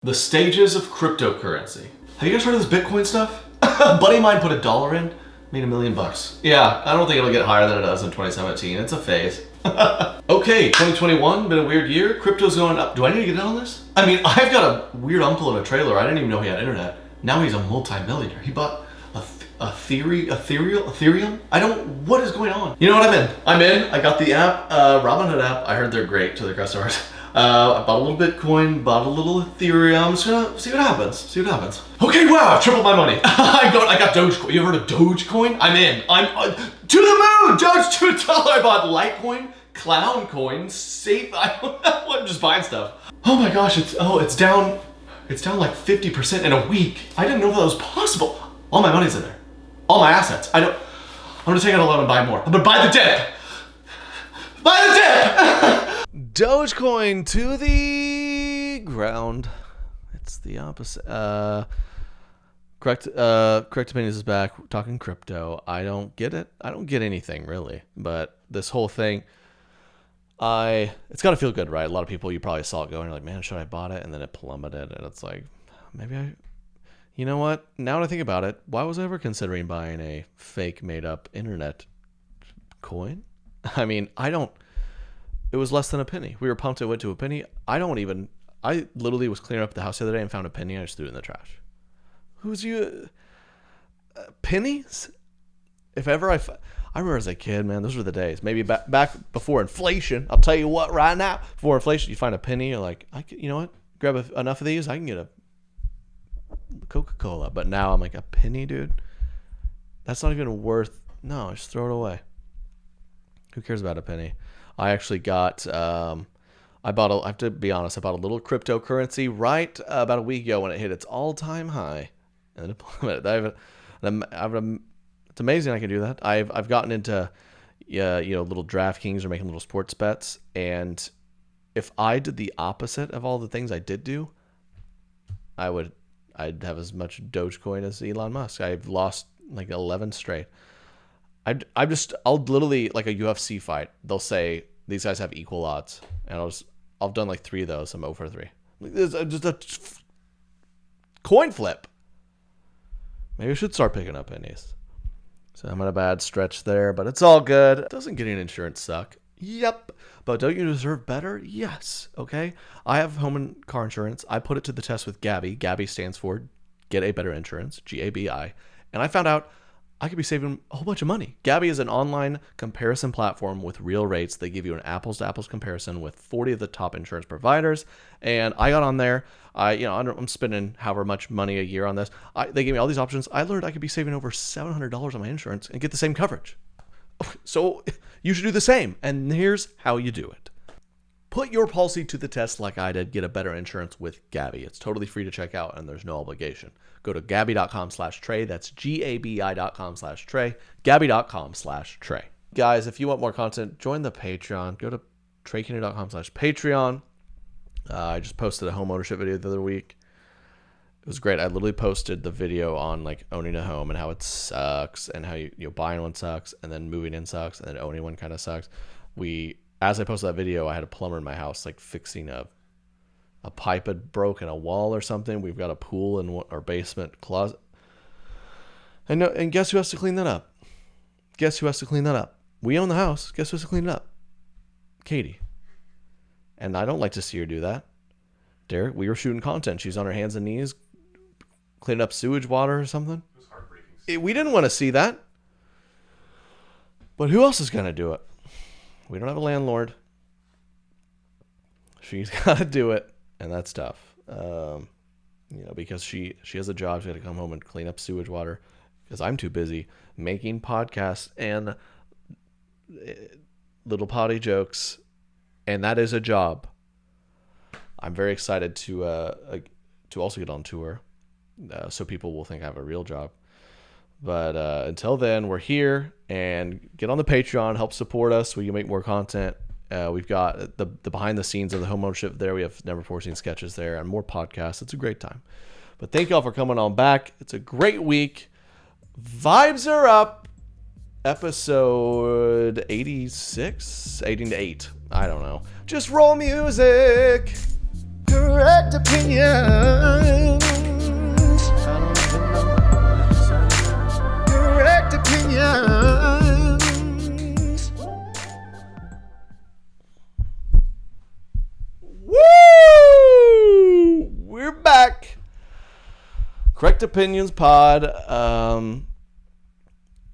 The stages of cryptocurrency. Have you guys heard of this Bitcoin stuff? A buddy of mine put $1 in, made $1 million. Yeah, I don't think it'll get higher than it does in 2017. It's a phase. Okay, 2021, been a weird year. Crypto's going up. Do I need to get in on this? I mean, I've got a weird uncle in a trailer. I didn't even know he had internet. Now he's a multi-millionaire. He bought Ethereum? What is going on? You know what I'm in. I got the app, Robinhood app. I heard they're great to their customers. I bought a little Bitcoin, bought a little Ethereum. I'm just gonna see what happens. Okay, wow, I've tripled my money. I got Dogecoin. You ever heard of Dogecoin? I'm in. I'm to the moon. Doge to $1. I bought Litecoin, Clown Coin, Safe. I'm just buying stuff. Oh my gosh, it's down. It's down like 50% in a week. I didn't know that was possible. All my money's in there. All my assets. I'm gonna take out a loan and buy more. I'm gonna buy the dip. Dogecoin to the ground. It's the opposite. Correct Opinions is back. We're talking crypto. I don't get it. I don't get anything really. But this whole thing, it's got to feel good, right? A lot of people, you probably saw it going, you're like, man, should I bought it? And then it plummeted, and it's like, maybe you know what? Now that I think about it, why was I ever considering buying a fake made-up internet coin? I mean, it was less than a penny. We were pumped it went to a penny. I literally was cleaning up the house the other day and found a penny. I just threw it in the trash. Pennies? If ever I remember as a kid, man, those were the days. Maybe back before inflation. I'll tell you what, right now, before inflation, you find a penny, you're like, you know what? Grab enough of these, I can get a Coca-Cola. But now I'm like, a penny, dude? That's not even worth. No, just throw it away. Who cares about a penny? I actually got, I have to be honest, I bought a little cryptocurrency right about a week ago when it hit its all-time high. And then it plummeted. It's amazing I can do that. I've gotten into, little DraftKings or making little sports bets. And if I did the opposite of all the things I did do, I'd have as much Dogecoin as Elon Musk. I've lost like 11 straight. I'll literally, like a UFC fight, they'll say these guys have equal odds, and I've done like 3 of those. I'm 0 for 3. It's just a coin flip. Maybe I should start picking up pennies. So I'm in a bad stretch there, but it's all good. Doesn't getting insurance suck? Yep. But don't you deserve better? Yes. Okay. I have home and car insurance. I put it to the test with Gabi. Gabi stands for Get a Better Insurance, GABI. And I found out I could be saving a whole bunch of money. Gabi is an online comparison platform with real rates. They give you an apples-to-apples comparison with 40 of the top insurance providers. And I got on there. I'm spending however much money a year on this. They gave me all these options. I learned I could be saving over $700 on my insurance and get the same coverage. So you should do the same. And here's how you do it. Put your policy to the test like I did. Get a better insurance with Gabi. It's totally free to check out, and there's no obligation. Go to Gabi.com/Trey. That's GABI.com/Trey. Gabi.com/Trey. Guys, if you want more content, join the Patreon. Go to TreyKennedy.com/Patreon. I just posted a home ownership video the other week. It was great. I literally posted the video on like owning a home and how it sucks, and how you buying one sucks, and then moving in sucks, and then owning one kind of sucks. As I posted that video, I had a plumber in my house like fixing a pipe had broken, a wall or something. We've got a pool in our basement closet. And guess who has to clean that up? We own the house. Guess who has to clean it up? Katie. And I don't like to see her do that. Derek, we were shooting content. She's on her hands and knees cleaning up sewage water or something. It was heartbreaking. We didn't want to see that. But who else is going to do it? We don't have a landlord. She's got to do it, and that's tough. Because she has a job. She's got to come home and clean up sewage water because I'm too busy making podcasts and little potty jokes, and that is a job. I'm very excited to also get on tour, so people will think I have a real job. But until then, we're here, and get on the Patreon, help support us. We can make more content. We've got the behind the scenes of the home ownership there. We have never before seen sketches there and more podcasts. It's a great time. But thank y'all for coming on back. It's a great week. Vibes are up. Episode 86, 8. I don't know. Just roll music. Correct opinions. I don't even know. Correct opinions. Woo! We're back. Correct Opinions Pod.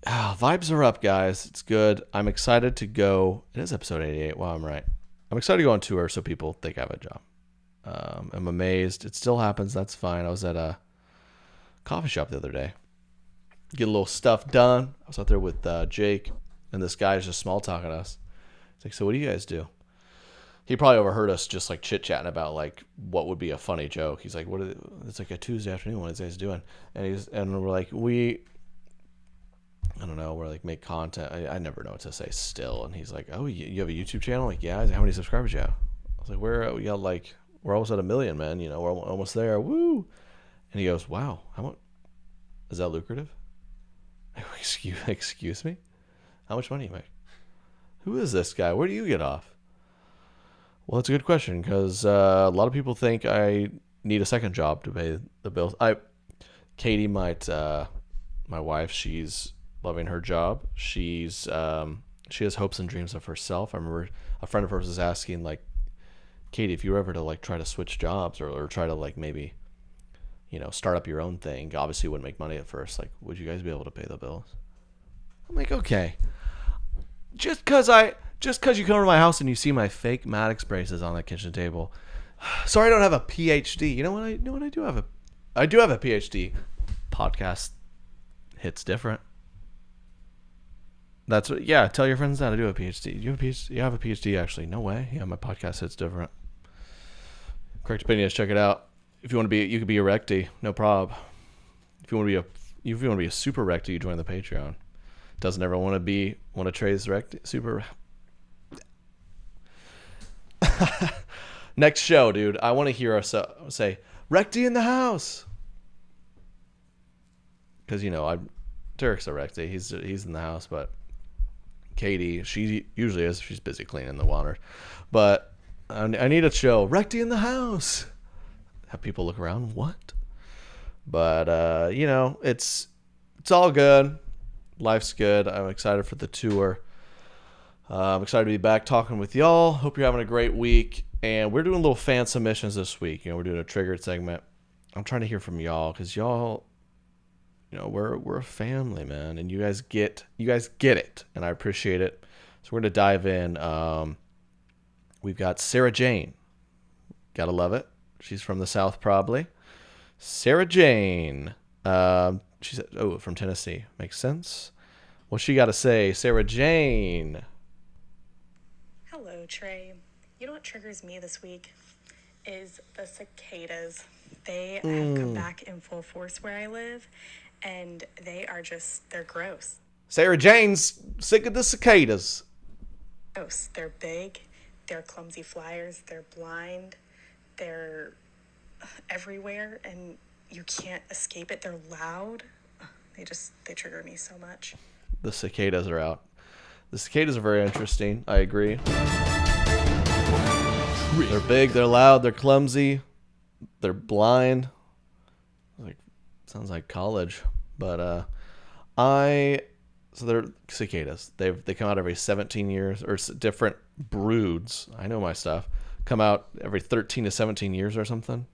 Vibes are up, guys. It's good. I'm excited to go. It is episode 88. Wow, I'm right. I'm excited to go on tour so people think I have a job. I'm amazed. It still happens. That's fine. I was at a coffee shop the other day. Get a little stuff done. I was out there with Jake, and this guy's just small talking to us. He's like, so what do you guys do? He probably overheard us just like chit-chatting about like what would be a funny joke. He's like, it's like a Tuesday afternoon. What are you guys doing? And we're like, I don't know. We're like, make content. I never know what to say still. And he's like, oh, you have a YouTube channel? Like, yeah. How many subscribers do you have? I was like, we're almost at 1 million, man. You know, we're almost there. Woo. And he goes, wow. Is that lucrative? I go, excuse me? How much money do you make? Who is this guy? Where do you get off? Well, that's a good question because a lot of people think I need a second job to pay the bills. Katie might, my wife, she's loving her job. She has hopes and dreams of herself. I remember a friend of hers was asking, like, Katie, if you were ever to like try to switch jobs or try to like maybe, you know, start up your own thing, obviously you wouldn't make money at first. Like, would you guys be able to pay the bills? I'm like, okay. Just because you come to my house and you see my fake Maddox braces on the kitchen table. Sorry, I don't have a PhD. You know what I do have I do have a PhD. Podcast hits different. That's what. Yeah, tell your friends that I do have a PhD. You have a PhD? You have a PhD actually? No way. Yeah, my podcast hits different. Correct Opinions. Check it out. If you want to be, you could be a recti. No problem. If you want to be a super recti, you join the Patreon. Doesn't everyone want to be one of Trey's super? Next show, dude. I want to hear us say recti in the house. Because Derek's a recti. He's in the house, but Katie, she usually is. She's busy cleaning the water. But I need a show recti in the house. Have people look around. What? But it's all good. Life's good. I'm excited for the tour. I'm excited to be back talking with y'all. Hope you're having a great week. And we're doing little fan submissions this week. We're doing a triggered segment. I'm trying to hear from y'all because y'all, we're a family, man, and you guys get it, and I appreciate it. So we're gonna dive in. We've got Sarah Jane. Gotta love it. She's from the South, probably. Sarah Jane. She's from Tennessee. Makes sense. What's she got to say? Sarah Jane. Hello, Trey. You know what triggers me this week is the cicadas. They have come back in full force where I live, and they're gross. Sarah Jane's sick of the cicadas. Gross. They're big. They're clumsy flyers. They're blind. They're everywhere, and you can't escape it. They're loud. They trigger me so much. The cicadas are out. The cicadas are very interesting. I agree. They're big, they're loud, they're clumsy, they're blind. Sounds like college. But so they're cicadas. They come out every 17 years, or different broods. I know my stuff. Come out every 13 to 17 years or something.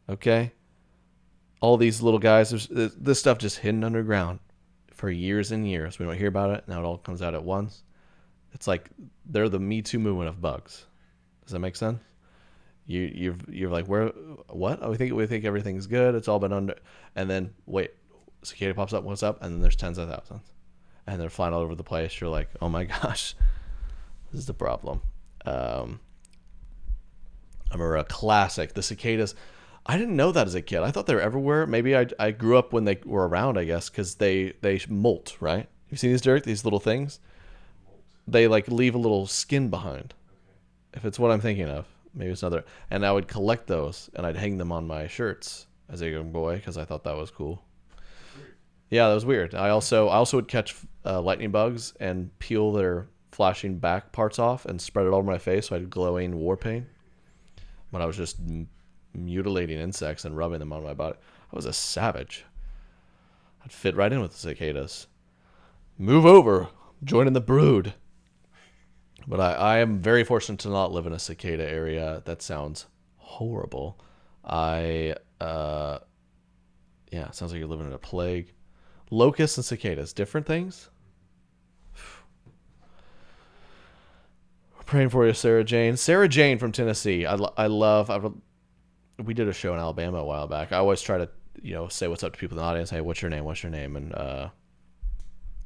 Okay? All these little guys, this stuff just hidden underground for years and years. We don't hear about it. Now it all comes out at once. It's like they're the Me Too movement of bugs. Does that make sense? You're like, where? What? Oh, we think everything's good. It's all been under, and then wait, cicada pops up. What's up? And then there's tens of thousands, and they're flying all over the place. You're like, oh my gosh, this is the problem. I remember a classic, the cicadas. I didn't know that as a kid. I thought they were everywhere. Maybe I grew up when they were around, I guess, because they molt, right? You've seen these, Derek? These little things? They like leave a little skin behind. If it's what I'm thinking of. Maybe it's another. And I would collect those, and I'd hang them on my shirts as a young boy because I thought that was cool. Yeah, that was weird. I also would catch lightning bugs and peel their flashing back parts off and spread it all over my face so I had glowing war paint. when I was just mutilating insects and rubbing them on my body. I was a savage. I'd fit right in with the cicadas. Move over, join in the brood. But I am very fortunate to not live in a cicada area. That sounds horrible. Yeah, it sounds like you're living in a plague. Locusts and cicadas, different things? We're praying for you, Sarah Jane. Sarah Jane from Tennessee. We did a show in Alabama a while back. I always try to, say what's up to people in the audience. Hey, what's your name? What's your name? And,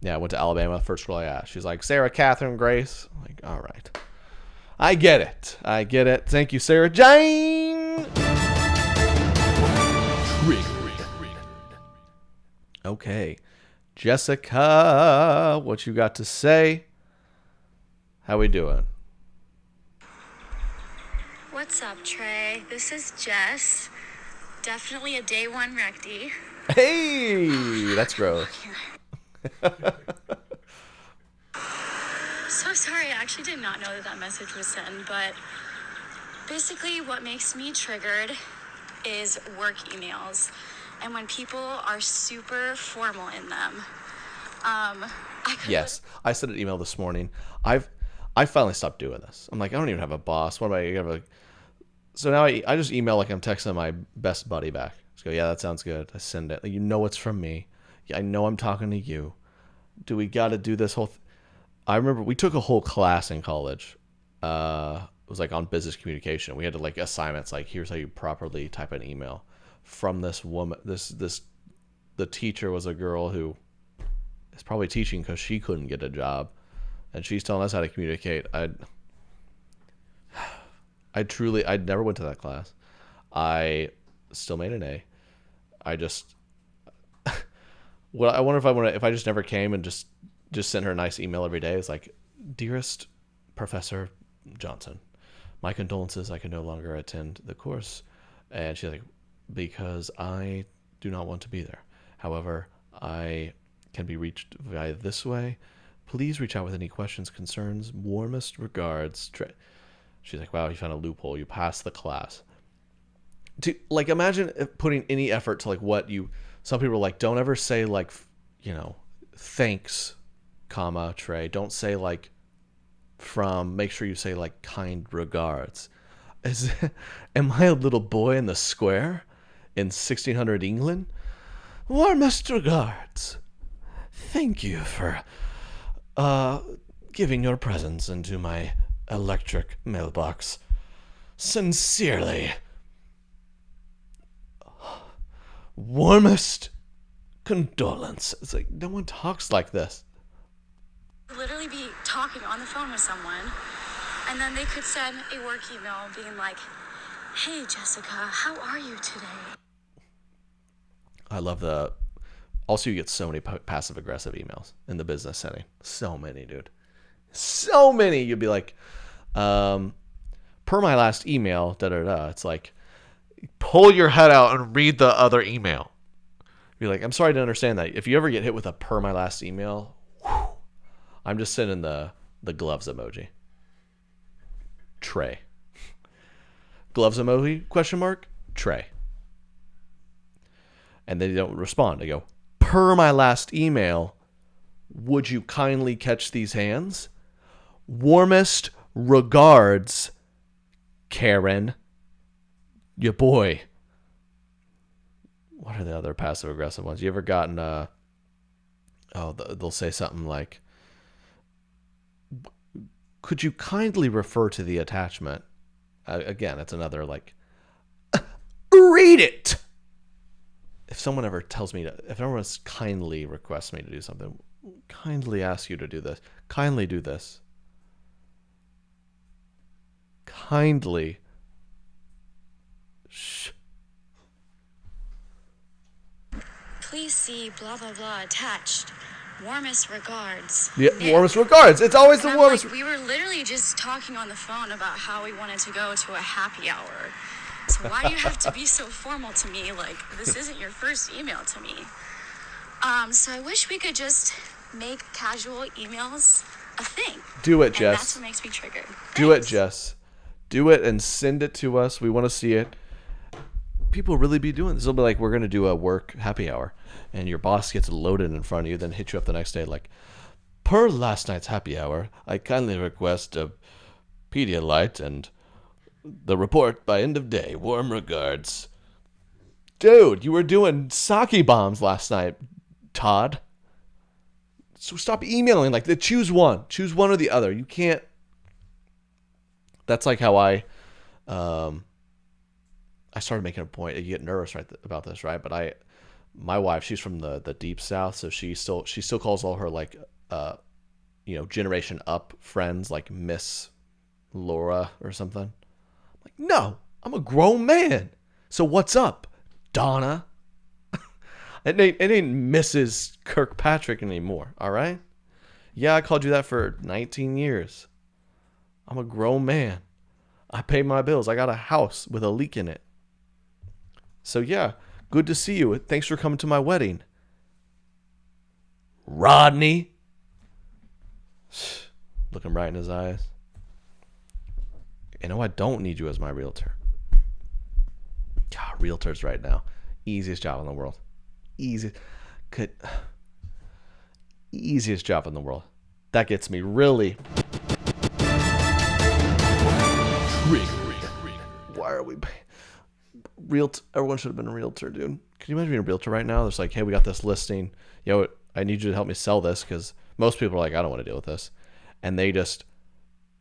yeah, I went to Alabama. The first girl I asked, she's like, Sarah Catherine Grace. I'm like, all right. I get it. Thank you, Sarah Jane. Okay. Jessica, what you got to say? How we doing? What's up, Trey? This is Jess. Definitely a day one recty. Hey, that's gross. So sorry, I actually did not know that message was sent, but basically what makes me triggered is work emails. And when people are super formal in them. Yes, I sent an email this morning. I finally stopped doing this. I'm like, I don't even have a boss. What am I gonna? So now I just email like I'm texting my best buddy back. Just go, yeah, that sounds good. I send it. It's from me. Yeah, I know I'm talking to you. Do we got to do this whole? I remember we took a whole class in college. It was like on business communication. We had to like assignments like here's how you properly type an email. From this woman, the teacher was a girl who is probably teaching because she couldn't get a job, and she's telling us how to communicate. I never went to that class. I still made an A. I wonder if I just never came and just sent her a nice email every day. It's like, dearest Professor Johnson, my condolences. I can no longer attend the course, and she's like, because I do not want to be there. However, I can be reached via this way. Please reach out with any questions, concerns. Warmest regards, Trey. She's like, wow, you found a loophole. You passed the class. Imagine putting any effort to some people are like, don't ever say thanks, comma, Trey. Don't say make sure you say kind regards. Am I a little boy in the square in 1600 England? Warmest regards. Thank you for giving your presence into my electric mailbox. Sincerely. Warmest condolence. It's like, no one talks like this. Literally be talking on the phone with someone, and then they could send a work email being like, hey, Jessica, how are you today? I love also you get so many passive aggressive emails in the business setting. So many, dude. So many. You'd be like, per my last email, da-da-da. It's like, pull your head out and read the other email. You're like, I'm sorry to understand that. If you ever get hit with a per my last email, whew, I'm just sending the gloves emoji. Trey. Gloves emoji, question mark, Trey. And they don't respond. They go, per my last email, would you kindly catch these hands? Warmest regards, Karen. Your boy. What are the other passive aggressive ones? You ever gotten they'll say something like, could you kindly refer to the attachment? Again, it's another read it. If someone ever tells me if anyone kindly requests me to do something, kindly ask you to do this. Kindly do this. Kindly. Shh. Please see blah, blah, blah attached. Warmest regards. Yeah, Nick. warmest regards. It's always the warmest. We were literally just talking on the phone about how we wanted to go to a happy hour. So why do you have to be so formal to me? This isn't your first email to me. So I wish we could just make casual emails a thing. Do it, Jess. That's what makes me triggered. Do it, Jess. Do it and send it to us. We want to see it. People really be doing this. It'll be like, we're going to do a work happy hour, and your boss gets loaded in front of you, then hit you up the next day like, per last night's happy hour, I kindly request a Pedialyte and the report by end of day. Warm regards. Dude, you were doing sake bombs last night, Todd. So stop emailing like that. Choose one. Choose one or the other. You can't. That's like how I started making a point. You get nervous about this, right? But my wife, she's from the deep south, so she still calls all her like generation up friends like Miss Laura or something. I'm like, no, I'm a grown man. So what's up, Donna? It ain't Mrs. Kirkpatrick anymore, all right? Yeah, I called you that for 19 years. I'm a grown man. I pay my bills. I got a house with a leak in it. So yeah, good to see you. Thanks for coming to my wedding. Rodney. Look him right in his eyes. You know, I don't need you as my realtor. God, realtors right now. Easiest job in the world. Easiest job in the world. That gets me really. Why are we everyone should have been a realtor, dude. Can you imagine being a realtor right now? It's like, hey, we got this listing. I need you to help me sell this, because most people are like, I don't want to deal with this. And they just,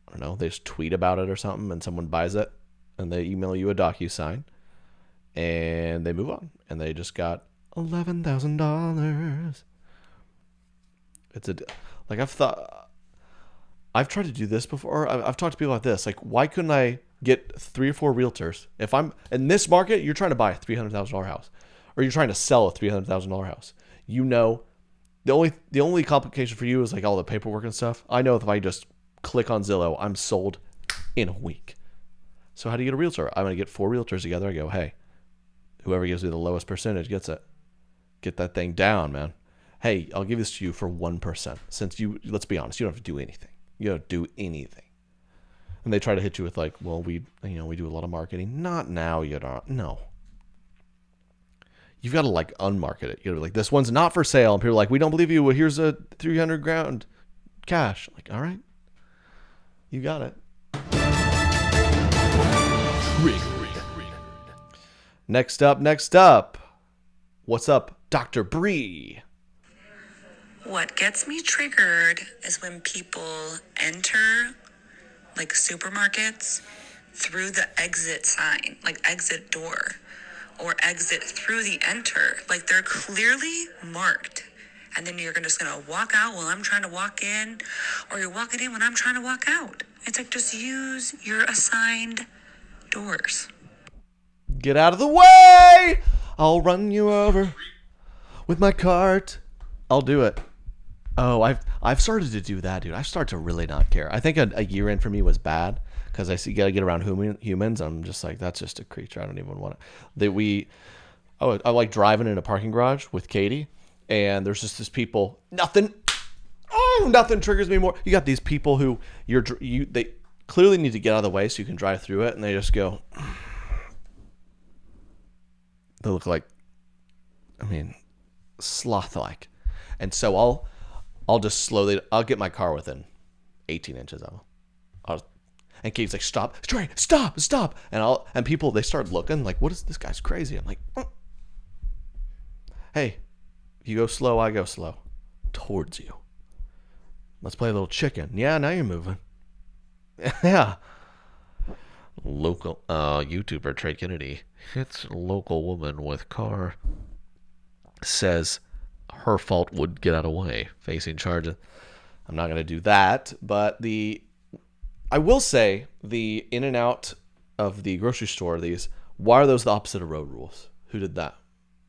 I don't know, they just tweet about it or something, and someone buys it, and they email you a DocuSign, and they move on. And they just got $11,000. I've tried to do this before. I've talked to people about this. Like, why couldn't I get 3 or 4 realtors? If I'm in this market, you're trying to buy a $300,000 house, or you're trying to sell a $300,000 house. You know, the only complication for you is like all the paperwork and stuff. I know if I just click on Zillow, I'm sold in a week. So how do you get a realtor? I'm going to get 4 realtors together. I go, hey, whoever gives me the lowest percentage gets it. Get that thing down, man. Hey, I'll give this to you for 1%. Since let's be honest, you don't have to do anything. You don't do anything. And they try to hit you with like, well, we do a lot of marketing. Not now, you don't. No. You've got to like unmarket it. You got to be like, this one's not for sale. And people are like, we don't believe you. Well, here's a $300,000 cash. I'm like, all right, you got it. Next up. What's up, Dr. Bree? What gets me triggered is when people enter like supermarkets through the exit sign, like exit door, or exit through the enter. Like they're clearly marked. And then you're just going to walk out while I'm trying to walk in, or you're walking in when I'm trying to walk out. It's like, just use your assigned doors. Get out of the way! I'll run you over with my cart. I'll do it. Oh, I've started to do that, dude. I start to really not care. I think a year in for me was bad, because I gotta get around humans. I'm just like, that's just a creature. I don't even want it. I like driving in a parking garage with Katie, and there's just this people. Nothing triggers me more. You got these people who they clearly need to get out of the way so you can drive through it, and they just go. They look like, sloth-like, and so I'll just slowly. I'll get my car within 18 inches of them. And Katie's like, stop, Trey, stop. And people, they start looking like, what is this guy's crazy? I'm like, hey, you go slow, I go slow towards you. Let's play a little chicken. Yeah, now you're moving. Yeah. Local YouTuber Trey Kennedy hits local woman with car. Says her fault, would get out of way, facing charges. I'm not going to do that, but I will say the in and out of the grocery store, why are those the opposite of road rules? Who did that?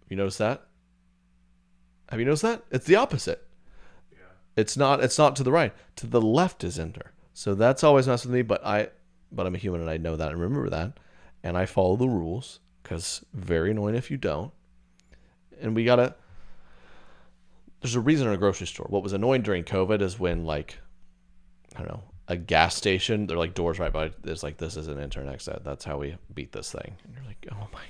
You notice that? Have you noticed that? It's the opposite. Yeah. It's not to the right. To the left is enter. So that's always messed with me, but I'm a human and I know that and remember that. And I follow the rules, because very annoying if you don't. And there's a reason in a grocery store. What was annoying during COVID is when, like, I don't know, a gas station. They're like doors right by. It's like, this is an intern exit. That's how we beat this thing. And you're like, oh my.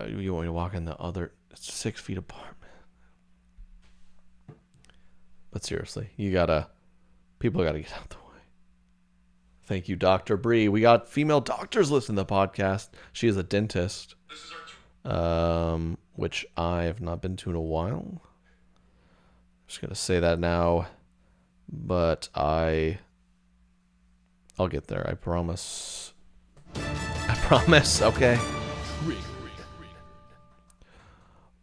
You want me to walk in the other 6 feet apart, man. But seriously, people gotta get out the way. Thank you, Dr. Bree. We got female doctors listening to the podcast. She is a dentist, which I have not been to in a while. Just gonna say that now, but I'll get there. I promise. Okay.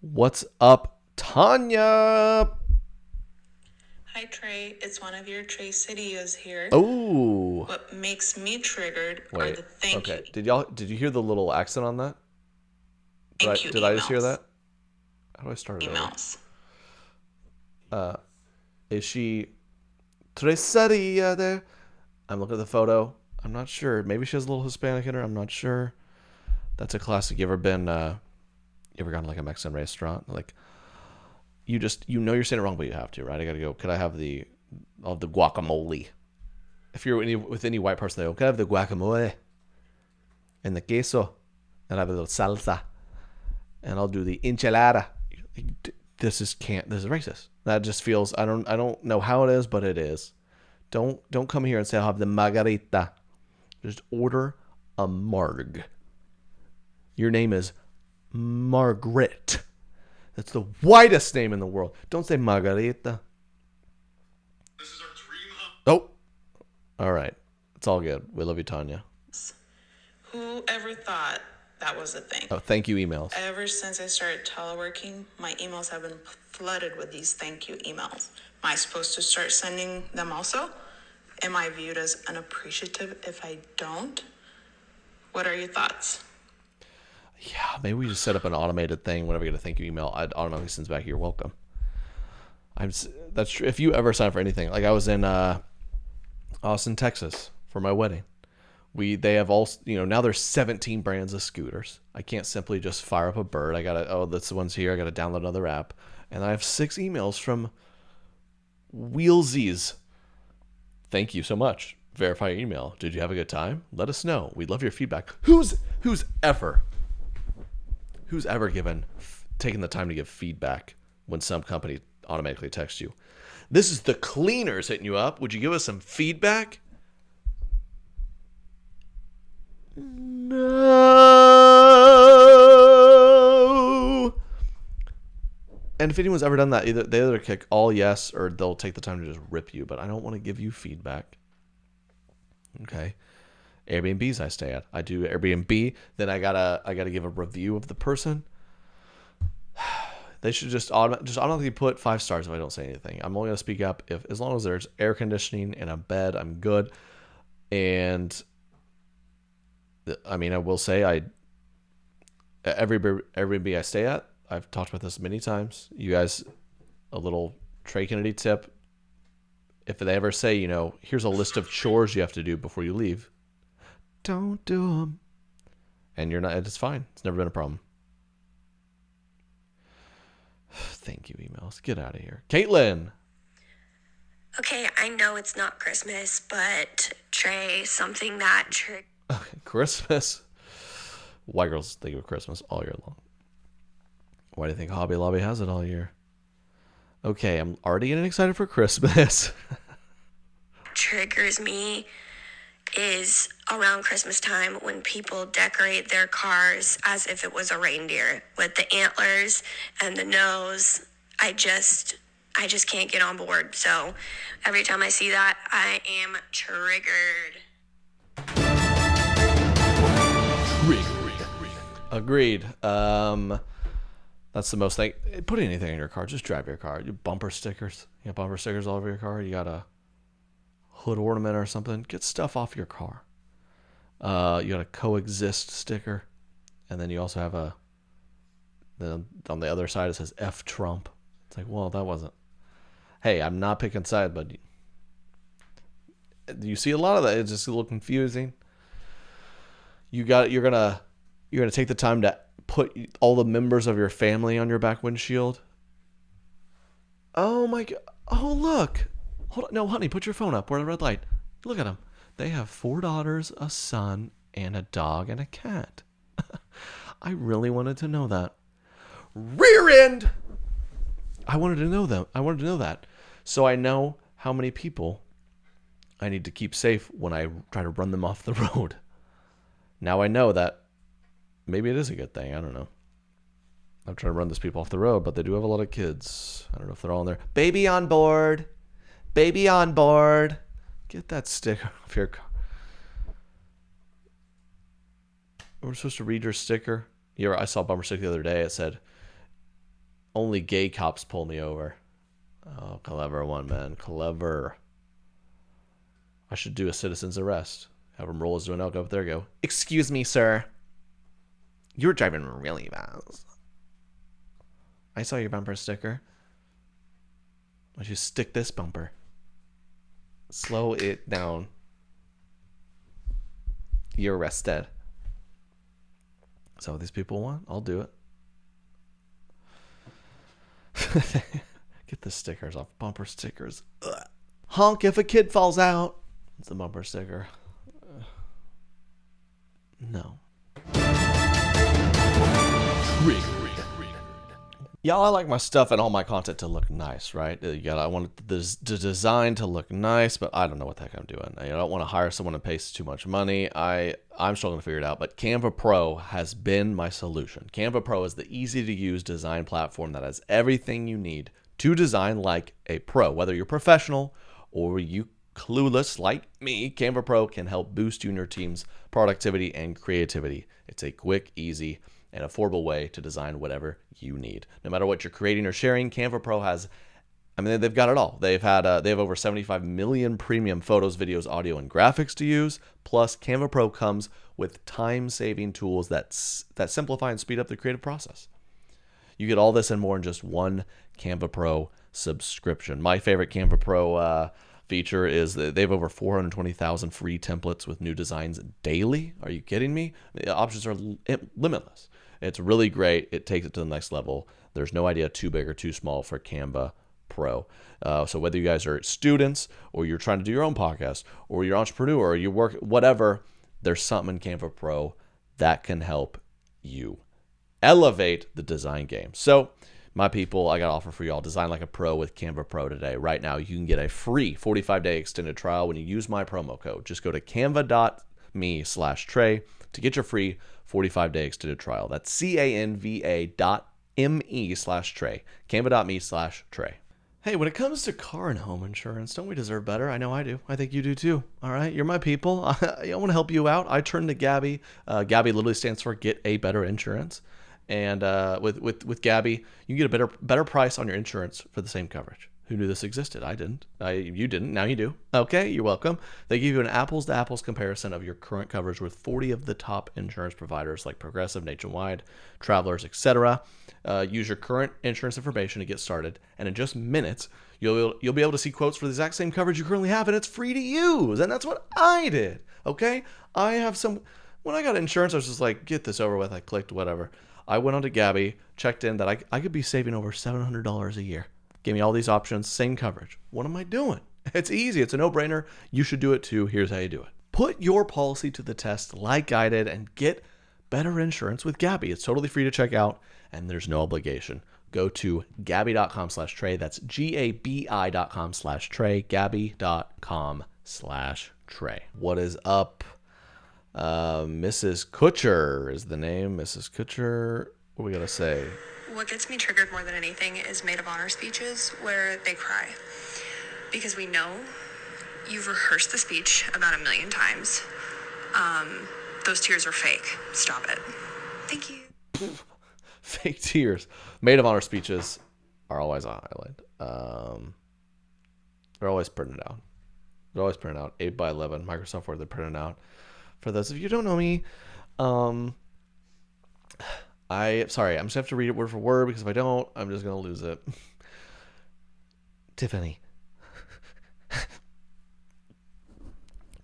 What's up, Tanya? Hi, Trey. It's one of your Trey Cityos here. Oh. What makes me triggered are the thank you. Did you hear the little accent on that? Did I just hear that? How do I start it emails? Is she Trey Cityos there? I'm looking at the photo. I'm not sure. Maybe she has a little Hispanic in her. I'm not sure. That's a classic. You ever gone to like a Mexican restaurant? Like, you you're saying it wrong, but you have to, right? I gotta go. Could I have the guacamole? If you're with any white person, they go, could I have the guacamole and the queso, and I have a little salsa, and I'll do the enchilada. This is racist. That just feels. I don't know how it is, but it is. Don't come here and say I'll have the margarita. Just order a marg. Your name is Margaret. That's the whitest name in the world. Don't say Margarita. This is our dream home. Oh. All right. It's all good. We love you, Tanya. Whoever thought that was a thing? Oh, thank you emails. Ever since I started teleworking, my emails have been flooded with these thank you emails. Am I supposed to start sending them also? Am I viewed as unappreciative if I don't? What are your thoughts? Yeah, maybe we just set up an automated thing. Whenever we get a thank you email, I automatically sends back, you're welcome. That's true. If you ever sign up for anything, like I was in Austin, Texas for my wedding. They have all, now there's 17 brands of scooters. I can't simply just fire up a bird. That's the one's here. I got to download another app. And I have 6 emails from Wheelsies. Thank you so much. Verify your email. Did you have a good time? Let us know. We'd love your feedback. Who's ever taken the time to give feedback when some company automatically texts you? This is the cleaners hitting you up. Would you give us some feedback? No. And if anyone's ever done that, they either click all yes or they'll take the time to just rip you. But I don't want to give you feedback. Okay. Airbnbs I stay at. I do Airbnb. Then I gotta give a review of the person. They should just automatically put 5 stars if I don't say anything. I'm only gonna speak up as long as there's air conditioning and a bed. I'm good. And I mean, I will say every Airbnb I stay at, I've talked about this many times. You guys, a little Trey Kennedy tip. If they ever say, here's a list of chores you have to do before you leave, don't do them. And you're not, it's fine. It's never been a problem. Thank you, emails. Get out of here. Caitlin. Okay, I know it's not Christmas, but Trey, something that Christmas. White girls think of Christmas all year long. Why do you think Hobby Lobby has it all year? Okay, I'm already getting excited for Christmas. triggers me is around Christmas time when people decorate their cars as if it was a reindeer with the antlers and the nose. I just can't get on board. So every time I see that, I am triggered. Agreed. That's the most thing. Put anything in your car. Just drive your car. You bumper stickers. You got bumper stickers all over your car. You got a hood ornament or something. Get stuff off your car. You got a coexist sticker. And then you also have on the other side it says F Trump. It's like, well, that wasn't. Hey, I'm not picking sides, but you see a lot of that. It's just a little confusing. You're gonna take the time to put all the members of your family on your back windshield. Oh my god! Oh look! Hold on. No, honey, put your phone up. We're at a red light. Look at them. They have 4 daughters, a son, and a dog and a cat. I really wanted to know that. Rear end! I wanted to know them. I wanted to know that. So I know how many people I need to keep safe when I try to run them off the road. Now I know that maybe it is a good thing. I don't know. I'm trying to run these people off the road, but they do have a lot of kids. I don't know if they're all in there. Baby on board. Baby on board. Get that sticker off your car. We're supposed to read your sticker. I saw a bumper sticker the other day. It said, only gay cops pull me over. Oh, clever one, man. Clever. I should do a citizen's arrest. Have him roll his window up. There you go. Excuse me, sir. You're driving really fast. I saw your bumper sticker. Why don't you stick this bumper? Slow it down. You're arrested. Is that what these people want? I'll do it. Get the stickers off. Bumper stickers. Ugh. Honk if a kid falls out. It's a bumper sticker. No. Y'all, I like my stuff and all my content to look nice, right? I want the design to look nice, but I don't know what the heck I'm doing. I don't want to hire someone and pay too much money. I'm struggling to figure it out, but Canva Pro has been my solution. Canva Pro is the easy-to-use design platform that has everything you need to design like a pro. Whether you're professional or you clueless like me, Canva Pro can help boost you and your team's productivity and creativity. It's a quick, easy, and affordable way to design whatever you need. No matter what you're creating or sharing, Canva Pro has, they've got it all. They have over 75 million premium photos, videos, audio, and graphics to use. Plus, Canva Pro comes with time-saving tools that simplify and speed up the creative process. You get all this and more in just one Canva Pro subscription. My favorite Canva Pro feature is that they have over 420,000 free templates with new designs daily. Are you kidding me? The options are limitless. It's really great. It takes it to the next level. There's no idea too big or too small for Canva Pro. So whether you guys are students or you're trying to do your own podcast or you're an entrepreneur or you work, whatever, there's something in Canva Pro that can help you elevate the design game. So my people, I got an offer for y'all. Design like a pro with Canva Pro today. Right now, you can get a free 45-day extended trial when you use my promo code. Just go to canva.me/Trey to get your free 45-day extended trial. That's canva.me/Trey. Canva.me/Trey. Hey, when it comes to car and home insurance, don't we deserve better? I know I do. I think you do too. All right, you're my people. I want to help you out. I turned to Gabby. Gabby literally stands for Get a Better Insurance. And with Gabby, you can get a better price on your insurance for the same coverage. Who knew this existed? I didn't. You didn't. Now you do. Okay, you're welcome. They give you an apples-to-apples comparison of your current coverage with 40 of the top insurance providers like Progressive, Nationwide, Travelers, etc. Use your current insurance information to get started, and in just minutes, you'll be able to see quotes for the exact same coverage you currently have, and it's free to use. And that's what I did. Okay, when I got insurance, I was just like, get this over with. I clicked whatever. I went on to Gabby, checked in that I could be saving over $700 a year. Gave me all these options, same coverage. What am I doing? It's easy. It's a no-brainer. You should do it too. Here's how you do it. Put your policy to the test like I did and get better insurance with Gabby. It's totally free to check out and there's no obligation. Go to Gabby.com/Trey. That's GABI.com/Trey. Gabby.com/Trey. What is up? Mrs. Kutcher is the name. Mrs. Kutcher. What we gotta say? What gets me triggered more than anything is maid of honor speeches where they cry. Because we know you've rehearsed the speech about 1 million times. Those tears are fake. Stop it. Thank you. Fake tears. Maid of honor speeches are always a highlight. They're always printed out. 8x11. Microsoft Word, they're printed out. For those of you who don't know me, I'm just going to have to read it word for word because if I don't, I'm just going to lose it. Tiffany.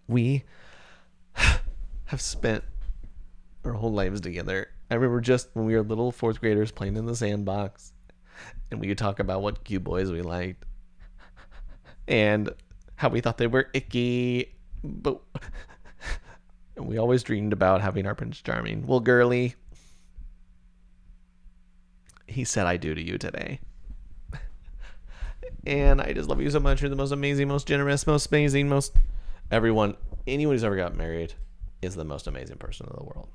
We have spent our whole lives together. I remember just when we were little 4th graders playing in the sandbox and we would talk about what cute boys we liked. and how we thought they were icky, but we always dreamed about having our Prince Charming. Well, girly, he said I do to you today. And I just love you so much. You're the most amazing, most generous, most amazing, most... Anyone who's ever got married is the most amazing person in the world.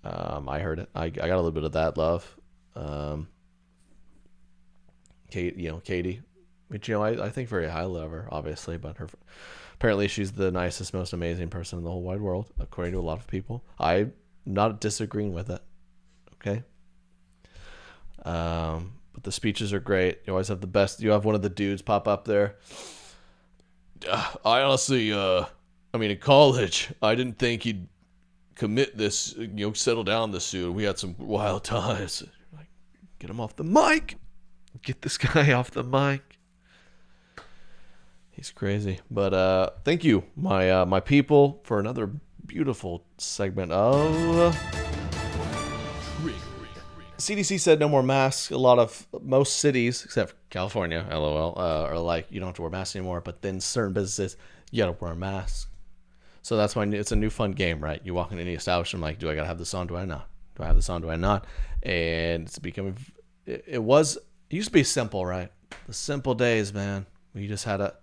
I heard it. I got a little bit of that love. Katie, which, I think very highly of her, obviously, but apparently she's the nicest, most amazing person in the whole wide world, according to a lot of people. I'm not disagreeing with it. Okay. But the speeches are great. You always have the best. You have one of the dudes pop up there. I honestly, in college, I didn't think he'd commit this, settle down this soon. We had some wild times. Like, get him off the mic. Get this guy off the mic. He's crazy. But thank you, my people, for another beautiful segment of... CDC said no more masks. Most cities, except for California, LOL, are like, you don't have to wear masks anymore. But then certain businesses, you gotta wear a mask. So that's why it's a new fun game, right? You walk into any establishment, like, do I gotta have this on? Do I not? Do I have this on? Do I not? And it's becoming... It used to be simple, right? The simple days, man. We just had if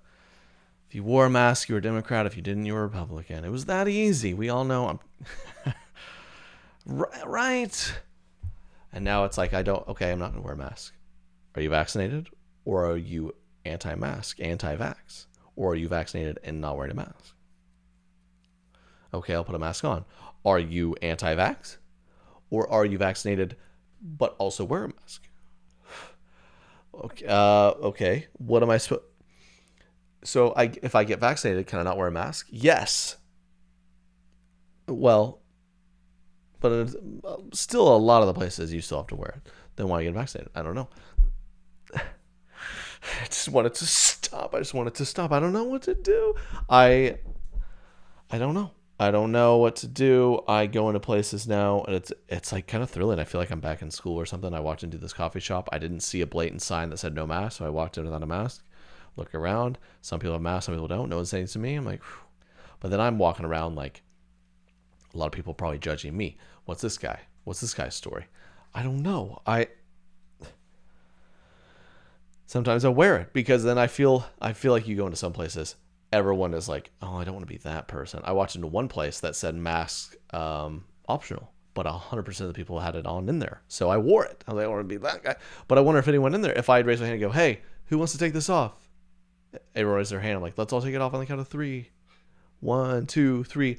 you wore a mask, you were a Democrat. If you didn't, you were a Republican. It was that easy. We all know. Right. And now it's like, I'm not going to wear a mask. Are you vaccinated? Or are you anti-mask, anti-vax? Or are you vaccinated and not wearing a mask? Okay, I'll put a mask on. Are you anti-vax? Or are you vaccinated but also wear a mask? Okay. What am I supposed... So if I get vaccinated, can I not wear a mask? Yes. Well... But still, a lot of the places you still have to wear it. Then why get vaccinated? I don't know. I just want it to stop. I don't know what to do. I don't know. I don't know what to do. I go into places now, and it's like kind of thrilling. I feel like I'm back in school or something. I walked into this coffee shop. I didn't see a blatant sign that said no mask, so I walked in without a mask. Look around. Some people have masks, some people don't. No one's saying to me. I'm like, whew. But then I'm walking around like a lot of people probably judging me. What's this guy? What's this guy's story? I don't know. Sometimes I wear it because then I feel like you go into some places, everyone is like, oh, I don't want to be that person. I walked into one place that said mask optional, but 100% of the people had it on in there. So I wore it. I was like, I want to be that guy. But I wonder if anyone in there, if I'd raise my hand and go, hey, who wants to take this off? Everyone raised their hand. I'm like, let's all take it off on the count of 3. 1, 2, 3.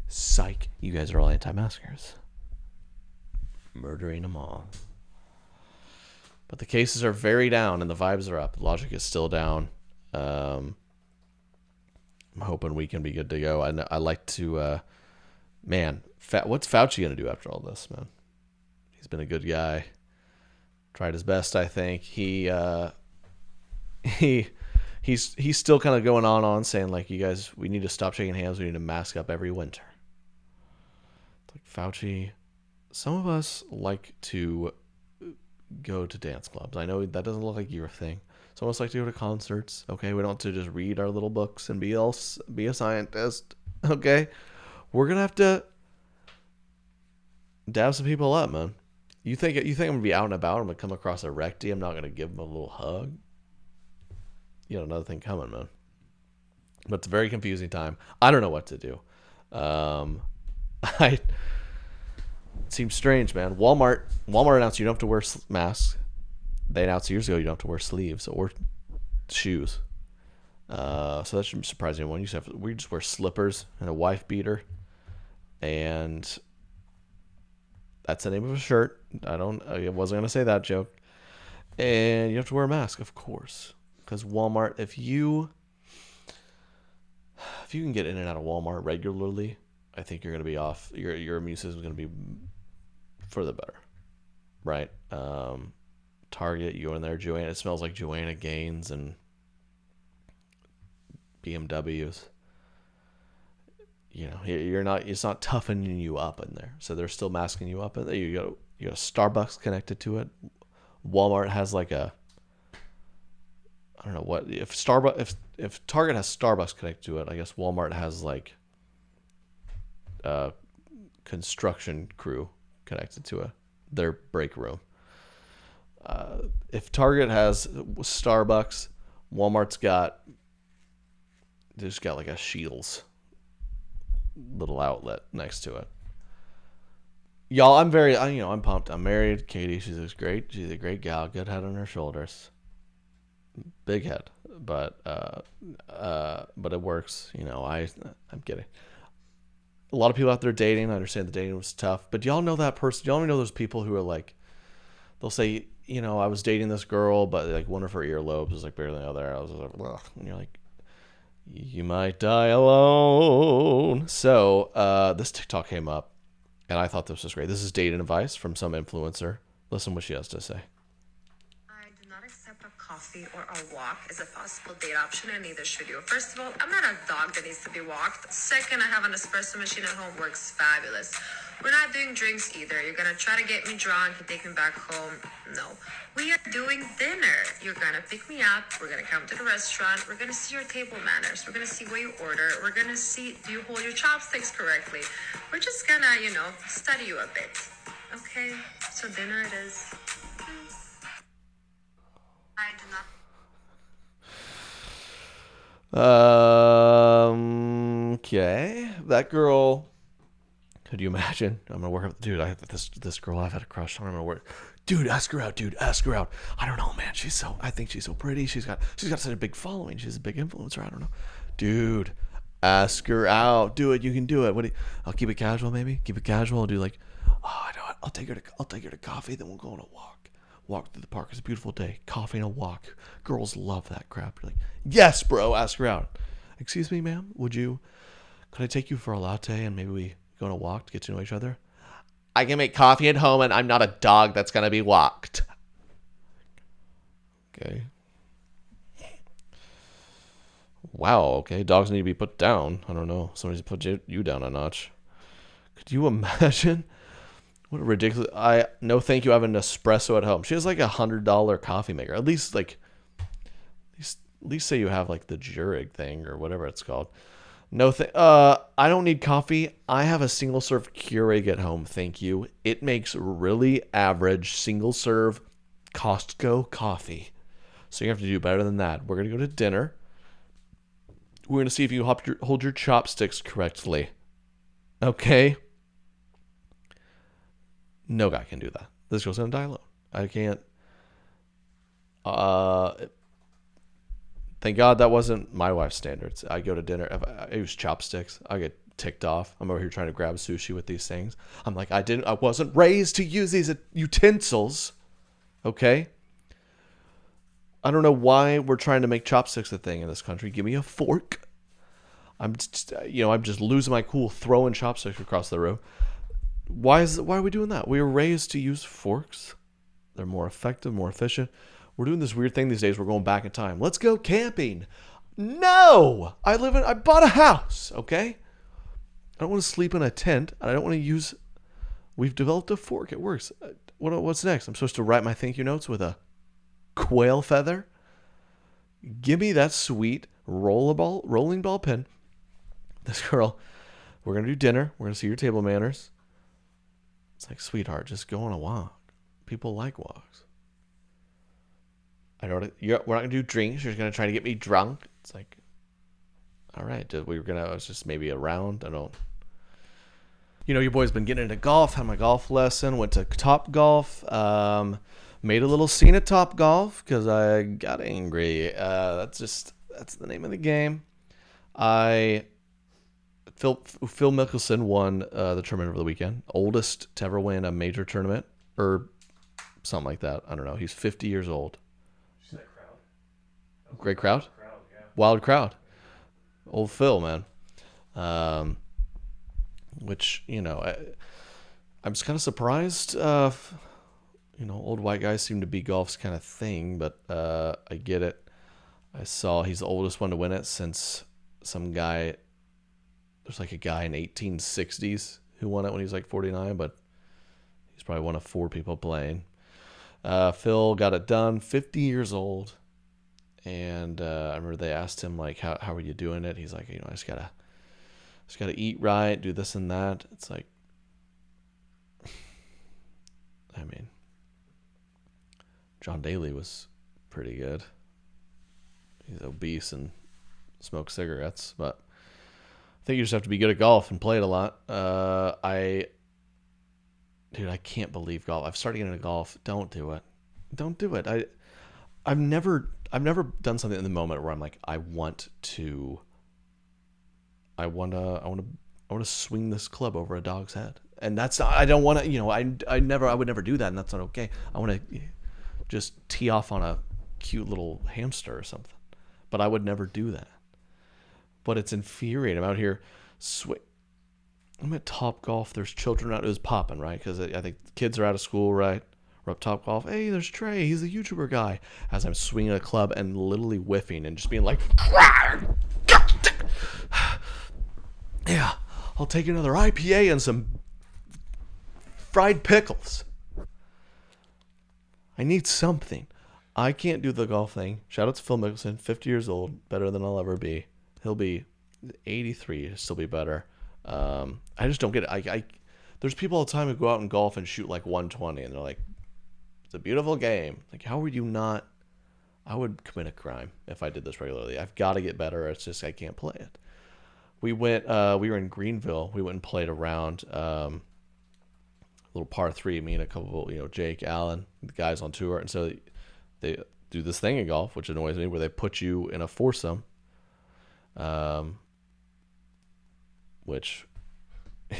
Psych. You guys are all anti-maskers. Murdering them all. But the cases are very down and the vibes are up. Logic is still down. I'm hoping we can be good to go. I like to, what's Fauci going to do after all this, man? He's been a good guy. Tried his best, I think. He's still kind of going on saying, like, you guys, we need to stop shaking hands. We need to mask up every winter. Like, Fauci, some of us like to go to dance clubs. I know that doesn't look like your thing. Some of us like to go to concerts. Okay, we don't have to just read our little books and be a scientist. Okay, we're gonna have to dab some people up, man. You think I'm gonna be out and about? I'm gonna come across a recti. I'm not gonna give him a little hug. You know, another thing coming, man. But it's a very confusing time. I don't know what to do. It seems strange, man. Walmart announced you don't have to wear masks. They announced years ago you don't have to wear sleeves or shoes. So that shouldn't surprise anyone. We just wear slippers and a wife beater, and that's the name of a shirt. I wasn't gonna say that joke. And you have to wear a mask, of course, because Walmart. If you can get in and out of Walmart regularly, I think you're gonna be off. Your immune system is gonna be for the better, right? Target, you go in there, Joanna. It smells like Joanna Gaines and BMWs. You know, you're not. It's not toughening you up in there. So they're still masking you up in there. You got Starbucks connected to it. Walmart has like a I don't know what if Starbucks if Target has Starbucks connected to it. I guess Walmart has like construction crew connected to it, their break room. If Target has Starbucks, Walmart's got like a Shields little outlet next to it. Y'all, I'm pumped. I'm married. Katie, she's a great gal, good head on her shoulders, big head, but it works. I'm kidding. A lot of people out there dating. I understand the dating was tough, but y'all know that person. Y'all know those people who are like, they'll say, I was dating this girl, but like one of her earlobes was like barely out there. I was like, ugh. And you're like, you might die alone. So this TikTok came up, and I thought this was great. This is dating advice from some influencer. Listen what she has to say. I do not accept a coffee or a walk as a possible date option, and neither should you. First of all, I'm not a dog that needs to be walked. Second, I have an espresso machine at home, works fabulous. We're not doing drinks either. You're gonna try to get me drunk and take me back home. No. We are doing dinner. You're gonna pick me up. We're gonna come to the restaurant. We're gonna see your table manners. We're gonna see what you order. We're gonna see, do you hold your chopsticks correctly? We're just gonna, study you a bit. Okay? So dinner it is. I do not. Okay. That girl. Could you imagine? I'm gonna work up, dude. I have this girl I've had a crush on. I'm gonna work, dude. Ask her out, dude. Ask her out. I don't know, man. I think she's so pretty. She's got such a big following. She's a big influencer. I don't know, dude. Ask her out. Do it. You can do it. I'll keep it casual, maybe. Keep it casual. I'll do like, oh, I know what. I'll take her to coffee. Then we'll go on a walk. Walk through the park. It's a beautiful day. Coffee and a walk. Girls love that crap. You're like, yes, bro. Ask her out. Excuse me, ma'am. Could I take you for a latte and maybe we go on a walk to get to know each other? I can make coffee at home, and I'm not a dog that's gonna be walked. Okay. Wow. Okay. Dogs need to be put down. I don't know. Somebody's put you down a notch. Could you imagine? What a ridiculous. No, thank you. I have an espresso at home. She has like $100 coffee maker. At least say you have like the Keurig thing or whatever it's called. No, I don't need coffee. I have a single serve Keurig at home. Thank you. It makes really average single serve Costco coffee. So you have to do better than that. We're gonna go to dinner. We're gonna see if you hold your chopsticks correctly. Okay. No guy can do that. This girl's gonna die alone. I can't. Thank God that wasn't my wife's standards. I go to dinner. If I use chopsticks, I get ticked off. I'm over here trying to grab sushi with these things. I'm like, I wasn't raised to use these utensils. Okay? I don't know why we're trying to make chopsticks a thing in this country. Give me a fork. I'm just losing my cool throwing chopsticks across the room. Why are we doing that? We were raised to use forks. They're more effective, more efficient. We're doing this weird thing these days. We're going back in time. Let's go camping. No! I bought a house, okay? I don't want to sleep in a tent. And I don't want to use... We've developed a fork. It works. What's next? I'm supposed to write my thank you notes with a quail feather? Give me that sweet rolling ball pen. This girl, we're going to do dinner. We're going to see your table manners. It's like, sweetheart, just go on a walk. People like walks. We're not going to do drinks. You're going to try to get me drunk. It's like, all right. It was just maybe a round. I don't. Your boy's been getting into golf. Had my golf lesson. Went to Top Golf. Made a little scene at Top Golf because I got angry. That's the name of the game. Phil Mickelson won the tournament over the weekend. Oldest to ever win a major tournament or something like that. I don't know. He's 50 years old. Great crowd? Yeah. Wild crowd. Old Phil, man. Which, I'm just kind of surprised. Old white guys seem to be golf's kind of thing, but I get it. I saw he's the oldest one to win it since some guy. There's like a guy in 1860s who won it when he was like 49, but he's probably one of 4 people playing. Phil got it done, 50 years old. And I remember they asked him like, how are you doing it? He's like, I just gotta eat right, do this and that. It's like, I mean, John Daly was pretty good. He's obese and smokes cigarettes, but I think you just have to be good at golf and play it a lot. I can't believe golf. I've started getting into golf. Don't do it. Don't do it. I've never done something in the moment where I'm like, I want to swing this club over a dog's head. And that's not, I don't want to, I would never do that, and that's not okay. I want to just tee off on a cute little hamster or something. But I would never do that. But it's infuriating. I'm out here I'm at Top Golf. There's children out. It was popping, right? Because I think kids are out of school, right? We're up Top Golf. Hey, there's Trey. He's the YouTuber guy. As I'm swinging a club and literally whiffing and just being like, yeah, I'll take another IPA and some fried pickles. I need something. I can't do the golf thing. Shout out to Phil Mickelson, 50 years old, better than I'll ever be. He'll be 83, he'll still be better. I just don't get it. There's people all the time who go out and golf and shoot like 120, and they're like, it's a beautiful game. Like, how would you not? I would commit a crime if I did this regularly. I've got to get better. It's just I can't play it. We were in Greenville. We went and played around a little par 3. Me and a couple, Jake, Allen, the guys on tour, and so they do this thing in golf, which annoys me, where they put you in a foursome, which I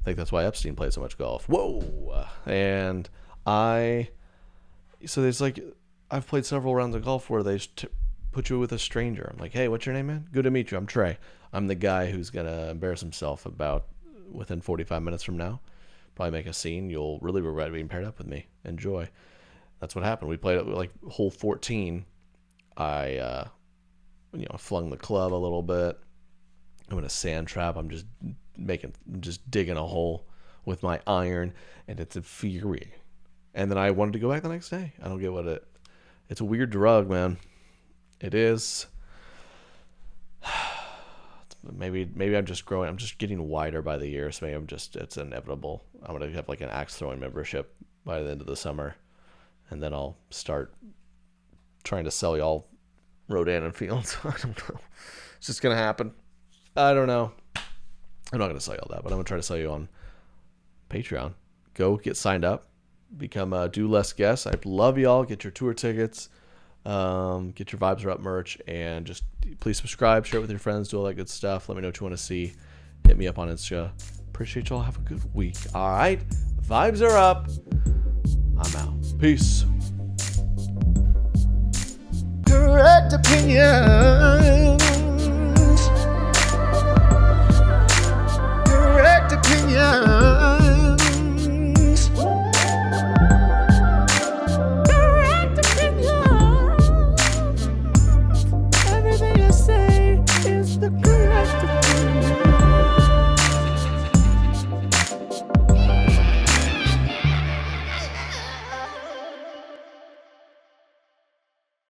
think that's why Epstein played so much golf. Whoa! And so there's like, I've played several rounds of golf where they put you with a stranger. I'm like, hey, what's your name, man? Good to meet you. I'm Trey. I'm the guy who's gonna embarrass himself about within 45 minutes from now. Probably make a scene. You'll really regret being paired up with me. Enjoy. That's what happened. We played at like hole 14. I flung the club a little bit. I'm in a sand trap. I'm just digging a hole with my iron, and it's infuriating. And then I wanted to go back the next day. I don't get it's a weird drug, man. It is. Maybe I'm just growing. I'm just getting wider by the year. So maybe it's inevitable. I'm going to have like an axe throwing membership by the end of the summer. And then I'll start trying to sell y'all Rodan and Fields. I don't know. It's just going to happen. I don't know. I'm not going to sell y'all that, but I'm going to try to sell you on Patreon. Go get signed up. Become a Do Less Guest. I'd love y'all. Get your tour tickets. Get your Vibes Are Up merch. And just please subscribe. Share it with your friends. Do all that good stuff. Let me know what you want to see. Hit me up on Insta. Appreciate y'all. Have a good week. All right. Vibes are up. I'm out. Peace. Correct opinion.